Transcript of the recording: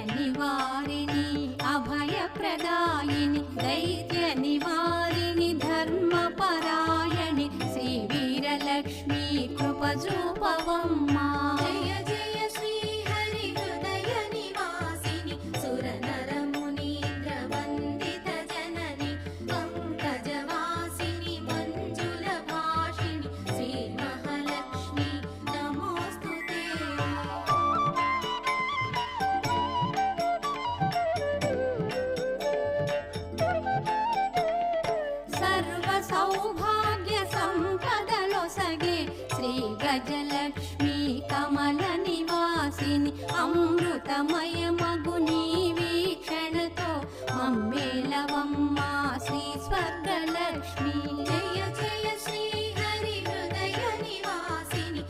నివారిణి అభయప్రదాయిని దైత్య నివారిణి ధర్మపరాయణి శ్రీ వీరలక్ష్మి కృపజూపవమ్మా జయ జయ శ్రీ హరి హృదయ నివాసిని సురనర మునీంద్ర వందిత జనని పంకజవాసిని మంజుల భాషిణి శ్రీ మహాలక్ష్మి నమోస్తుతే సర్వ సౌభాగ్య సంపదలొసగే శ్రీ గజలక్ష్మి కమల నివాసిని అమృతమయమగు నీ వీక్షణతో మమ్మేలవమ్మా